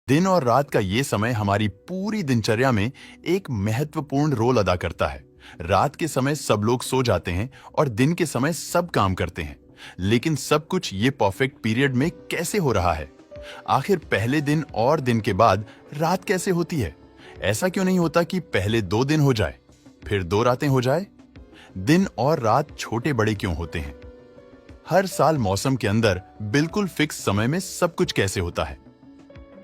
दिन और रात का ये समय हमारी पूरी दिनचर्या में एक महत्वपूर्ण रोल अदा करता है। रात के समय सब लोग सो जाते हैं और दिन के समय सब काम करते हैं। लेकिन सब कुछ ये परफेक्ट पीरियड में कैसे हो रहा है? आखिर पहले दिन और दिन के बाद रात कैसे होती है? ऐसा क्यों नहीं होता कि पहले 2 दिन हो जाए, फिर 2 रातें हो जाए? दिन और रात छोटे बड़े क्यों होते हैं? हर साल मौसम के अंदर बिल्कुल फिक्स समय में सब कुछ कैसे होता है?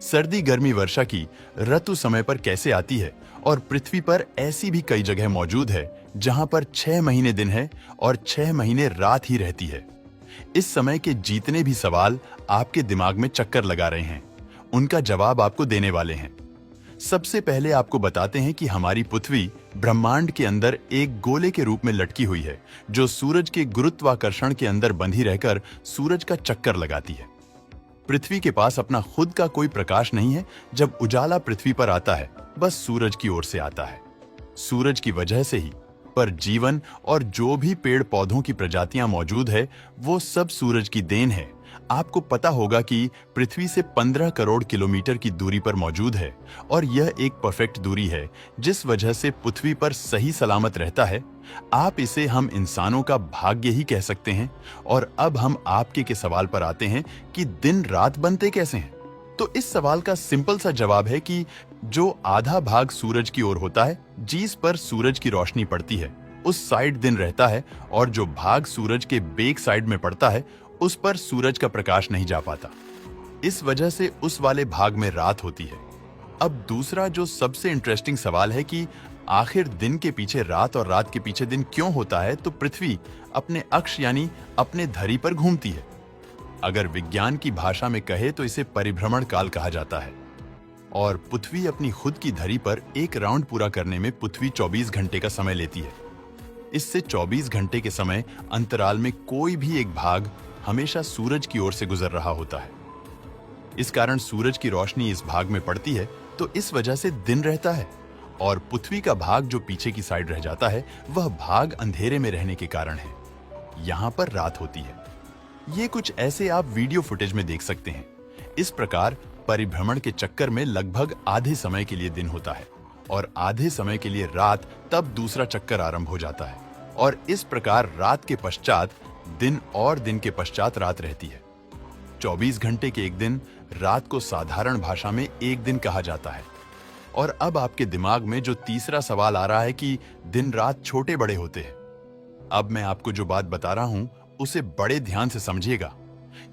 सर्दी गर्मी वर्षा की ऋतु समय पर कैसे आती है? और पृथ्वी पर ऐसी भी कई जगह मौजूद है जहां पर 6 महीने दिन है और 6 महीने रात ही रहती है। इस समय के जितने भी सवाल आपके दिमाग में चक्कर लगा रहे हैं, उनका जवाब आपको देने वाले हैं। सबसे पहले आपको बताते हैं कि हमारी पृथ्वी ब्रह्मांड के अंदर एक गोले के रूप में लटकी हुई है, जो सूरज के गुरुत्वाकर्षण के अंदर बंधी रहकर सूरज का चक्कर लगाती है। पृथ्वी के पास अपना खुद का कोई प्रकाश नहीं है। जब उजाला पृथ्वी पर आता है, बस सूरज की ओर से आता है। सूरज की वजह से ही पर जीवन और जो भी पेड़ पौधों की प्रजातियां मौजूद है, वो सब सूरज की देन है। आपको पता होगा कि पृथ्वी से 15 करोड़ किलोमीटर की दूरी पर मौजूद है और यह एक परफेक्ट दूरी है, जिस वजह से पृथ्वी पर सही सलामत रहता है। आप इसे हम इंसानों का भाग्य ही कह सकते हैं। और अब हम आपके के सवाल पर आते हैं कि दिन रात बनते कैसे हैं। तो इस सवाल का सिंपल सा जवाब है कि जो आधा भाग सूरज की ओर होता है, जिस पर सूरज की रोशनी पड़ती है, उस साइड दिन रहता है, और जो भाग सूरज के बेक साइड में पड़ता है, उस पर सूरज का प्रकाश नहीं जा पाता। इस वजह से उस वाले भाग में रात होती है। अब दूसरा जो सबसे इंटरेस्टिंग सवाल है कि आखिर दिन के पीछे रात और रात के पीछे दिन क्यों होता है, तो पृथ्वी अपने अक्ष यानी अपने धरी पर घूमती है। अगर विज्ञान की भाषा में कहे तो इसे परिभ्रमण काल कहा जाता है। और पृथ्वी अपनी खुद की धरी पर एक राउंड पूरा करने में पृथ्वी 24 घंटे का समय लेती है। इससे 24 घंटे के समय अंतराल में कोई भी एक भाग हमेशा सूरज की ओर से गुजर रहा होता है। इस कारण सूरज की रोशनी इस भाग में पड़ती है, तो इस वजह से दिन रहता है। और पृथ्वी का भाग जो पीछे की साइड रह जाता है, वह भाग अंधेरे में रहने के कारण है। यहां पर रात होती है। ये कुछ ऐसे आप वीडियो फुटेज में देख सकते हैं। इस प्रकार परिभ्रमण के चक्कर में लगभग आधे समय के लिए दिन होता है और आधे समय के लिए रात, तब दूसरा चक्कर आरंभ हो जाता है। और इस प्रकार रात के पश्चात दिन और दिन के पश्चात रात रहती है। 24 घंटे के एक दिन, रात को साधारण भाषा में एक दिन कहा जाता है। और अब आपके दिमाग में जो तीसरा सवाल आ रहा है कि दिन रात छोटे बड़े होते हैं। अब मैं आपको जो बात बता रहा हूं, उसे बड़े ध्यान से समझिएगा।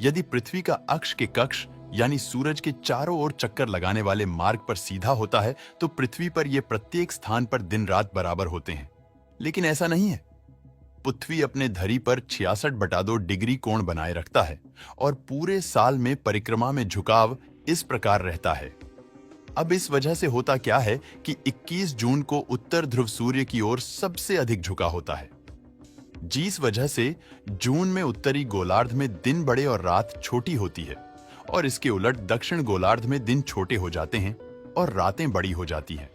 यदि पृथ्वी का अक्ष के कक्ष यानी सूरज के चारों ओर चक्कर लगाने वाले मार्ग पर सीधा होता है, तो पृथ्वी पर यह प्रत्येक स्थान पर दिन रात बराबर होते हैं। लेकिन ऐसा नहीं है। पृथ्वी अपने धरी पर 66/2 डिग्री कोण बनाए रखता है और पूरे साल में परिक्रमा में झुकाव इस प्रकार रहता है। अब इस वजह से होता क्या है कि 21 जून को उत्तर ध्रुव सूर्य की ओर सबसे अधिक झुका होता है, जिस वजह से जून में उत्तरी गोलार्ध में दिन बड़े और रात छोटी होती है। और इसके उलट दक्षिण गोलार्ध में दिन छोटे हो जाते हैं और रातें बड़ी हो जाती हैं।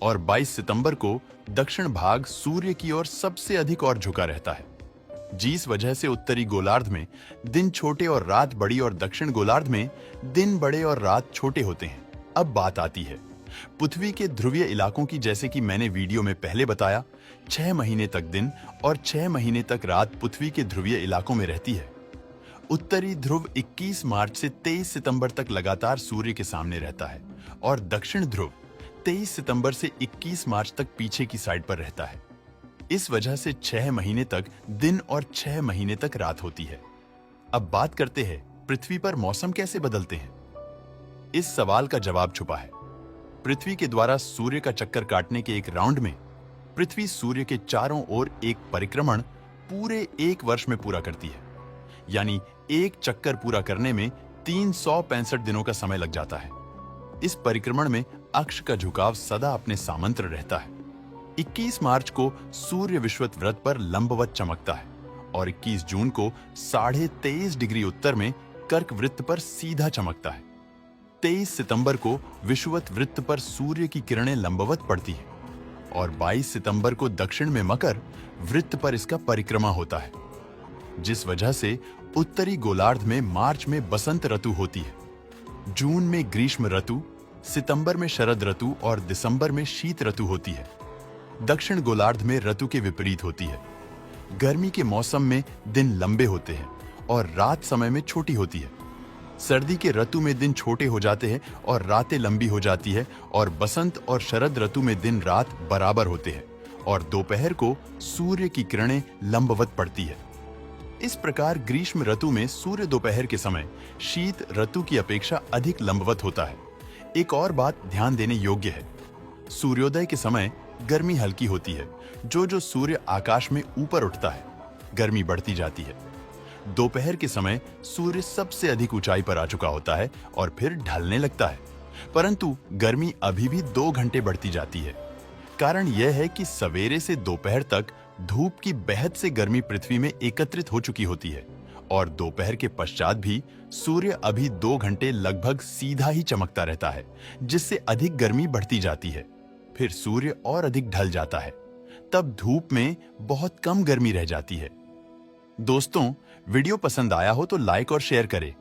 और 22 सितंबर को दक्षिण भाग सूर्य की ओर सबसे अधिक और झुका रहता है, जिस वजह से उत्तरी गोलार्ध में दिन छोटे और रात बड़ी और दक्षिण गोलार्ध में दिन बड़े और रात छोटे होते हैं। अब बात आती है पृथ्वी के ध्रुवीय इलाकों की। जैसे कि मैंने वीडियो में पहले बताया, 6 महीने तक दिन और 6 महीने तक रात पृथ्वी के ध्रुवीय इलाकों में रहती है। उत्तरी ध्रुव 21 मार्च से 23 सितंबर तक लगातार सूर्य के सामने रहता है और दक्षिण ध्रुव 23 सितंबर से 21 मार्च तक पीछे की साइड पर रहता है। इस वजह से 6 महीने तक दिन और 6 महीने तक रात होती है। अब बात करते हैं पृथ्वी पर मौसम कैसे बदलते हैं। इस सवाल का जवाब छुपा है। पृथ्वी के द्वारा सूर्य का चक्कर काटने के एक राउंड में पृथ्वी सूर्य के चारों ओर एक परिक्रमण पूरे एक वर्ष में पूरा करती है। यानी एक चक्कर पूरा करने में 365 दिनों का समय लग जाता है। इस परिक्रमण में अक्ष का झुकाव सदा अपने सामंत्र रहता है। 21 मार्च को सूर्य विषुवत वृत्त पर लंबवत चमकता है और 21 जून को 23.5 डिग्री उत्तर में कर्क वृत्त पर सीधा चमकता है। 23 सितंबर को विषुवत वृत्त पर सूर्य की किरणें लंबवत पड़ती हैं और 22 सितंबर को दक्षिण में मकर वृत्त पर इसका परिक्रमा होता है, जिस वजह से उत्तरी गोलार्ध में मार्च में बसंत ऋतु होती है। जून में ग्रीष्म ऋतु, सितंबर में शरद ऋतु और दिसंबर में शीत ऋतु होती है। दक्षिण गोलार्ध में ऋतु के विपरीत होती है। गर्मी के मौसम में दिन लंबे होते हैं और रात समय में छोटी होती है। सर्दी के ऋतु में दिन छोटे हो जाते हैं और रातें लंबी हो जाती है और बसंत और शरद ऋतु में दिन रात बराबर होते हैं और दोपहर को सूर्य की किरणें लंबवत पड़ती है। इस प्रकार ग्रीष्म ऋतु में सूर्य दोपहर के समय शीत ऋतु की अपेक्षा अधिक लंबवत होता है। एक और बात ध्यान देने योग्य है, सूर्योदय के समय गर्मी हल्की होती है। जो सूर्य आकाश में ऊपर उठता है, गर्मी बढ़ती जाती है। दोपहर के समय सूर्य सबसे अधिक ऊंचाई पर आ चुका होता है और फिर ढलने लगता है, परंतु गर्मी अभी भी 2 घंटे बढ़ती जाती है। कारण यह है कि सवेरे से दोपहर तक धूप की बेहद से गर्मी पृथ्वी में एकत्रित हो चुकी होती है और दोपहर के पश्चात भी सूर्य अभी 2 घंटे लगभग सीधा ही चमकता रहता है, जिससे अधिक गर्मी बढ़ती जाती है। फिर सूर्य और अधिक ढल जाता है, तब धूप में बहुत कम गर्मी रह जाती है। दोस्तों, वीडियो पसंद आया हो तो लाइक और शेयर करें